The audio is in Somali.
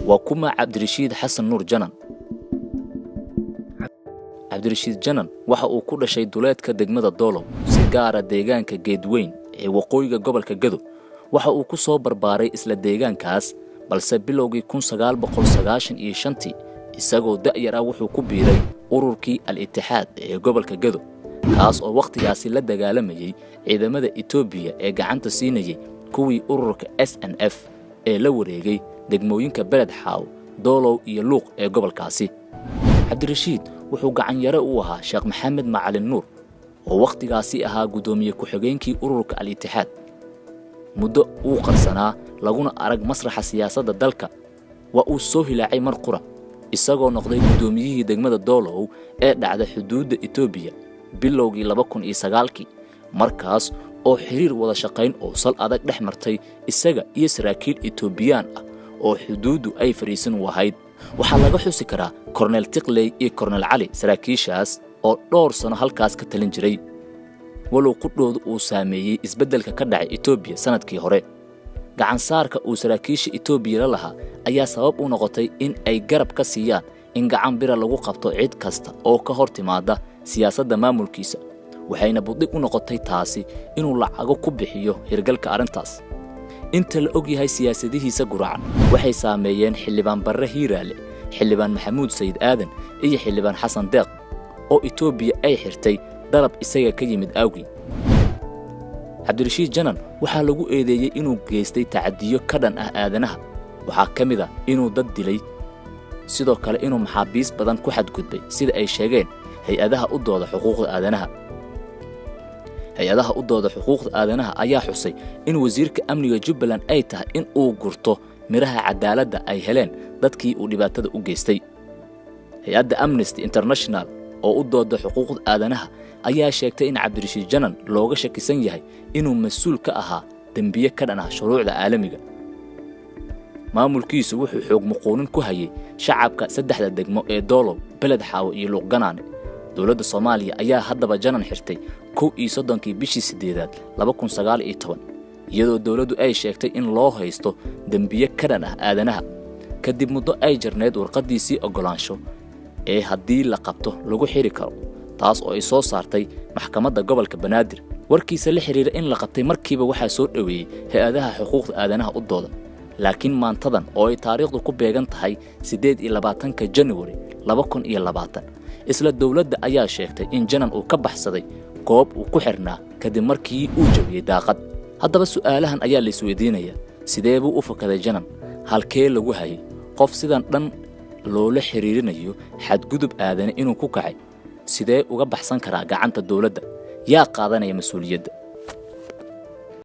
وكما عبدالرشيد حسن نور جنان عبدالرشيد جنان waxa uu ku dhashay duleedka degmada Doolow si gaar ah deegaanka Geedweyn ee waqooyiga gobolka Gedo waxa uu ku soo barbaaray isla deegaankaas balse bilowgii 1995 isagoo da'yar ah wuxuu ku biiray ururkii al-Ittixaad ee gobolka Gedo kaas oo waqtigaasi la dagaalamayay ciidamada Itoobiya ee gacanta siinayay kuwii ururka SNF ee la wareegay degmooyinka Beled Xaaw Doolow iyo Luuq ee gobolkaasi عبدالرشيد wuxuu gacan yare u ahaa Sheekh Maxamed Macalin Nuur oo waqtigaasi ahaa gudoomiye ku xigeenkii ururka al-Ittixaad muddo uu qarsanaa laguna arag masraxa siyaasadda dalka waa uu soo hilaacay mar qura isagoo noqday gudoomiyihii degmada Doolow ee dhacda xuduudda Itoobiya bilowgii 2009 markaas oo xiriir wada shaqayn oo sal adag dhex martay isaga iyo saraakiil Itoobiyaan ah oo xuduudu ay fariisan wahayd waxa laga xusi karaa Colonel Tiqley iyo Colonel Ali saraakiishaas oo dhowr sano halkaas ka talin jiray walow qudhoodu uu saameeyay isbeddelka ka dhacay Itoobiya sanadkii hore gacan saarka uu saraakiisha Itoobiya la lahaa ayaa sabab u noqotay in ay garab ka siiyaan in gacan bira lagu qabto cid kasta oo ka hor timaada siyaasadda maamulkiisa waxayna buddig u noqotay taasi inuu lacago ku bixiyo hirgalka arintaas inta la og yahay siyaasadihiisa guracan waxay saameeyeen xildhibaan Barre Hiiraale xildhibaan Maxamuud Sayid Aadan iyo xildhibaan Xasan Deeq oo Itoobiya ay xirtay dalab isaga ka yimid awgi عبدالرشيد جنان waxaa lagu eedeeyay inuu geystay tacadiyo ka dhan ah aadanaha waxa kamida inuu dad dilay sidoo kale inuu maxaabiis badan ku xadgudbay sida ay sheegeen hay'adaha u dooda xuquuqda aadanaha ayaa xusay in wasiirka amniga Jubbaland ay tahay in uu gurto miraha cadaaladda ay heleen dadkii uu dhibaatada u geystay hay'adda Amnesty International oo u dooda xuquuqda aadanaha ayaa sheegtay in Cabdirashiid Janan looga shakisan yahay inuu mas'uul ka ahaa dambiye ka dhan ah shuruucda caalamiga maamulkiisu wuxuu xoog muqoonin ku hayay shacabka saddexda degmo ee Doolow Beled Xaaw iyo Luuq Ganaane dawladda Soomaaliya ayaa haddaba Janan xirtay 31 bishii 8 2019 iyadoo dawladdu ay sheegtay in loo haysto dambiye ka dhan ah aadanaha kadib muddo ay jarneed warqadiisii ogolaansho ee haddii la qabto lagu xiri karo taas oo ay soo saartay maxkamadda gobolka Banaadir warkiisa la xiriira in la qabtay markiiba waxa soo dhaweeyay hay'adaha xuquuqda aadanaha u dooda laakiin maantadan oo ay taariikhdu ku beegan tahay 28 January 2020 isla dawladda ayaa sheegtay in Janan uu ka baxsaday goob uu ku xirnaa kadib markii uu jabiyay daaqad haddaba su'aalahan ayaa la isweydiinaya sidee buu u fakaday Janan halkee lagu hayay qof sidan dhan loola xiriirinayo xadgudub aadane inuu ku kacay sidee uga baxsan karaa gacanta dawladda yaa qaadanaya mas'uuliyadda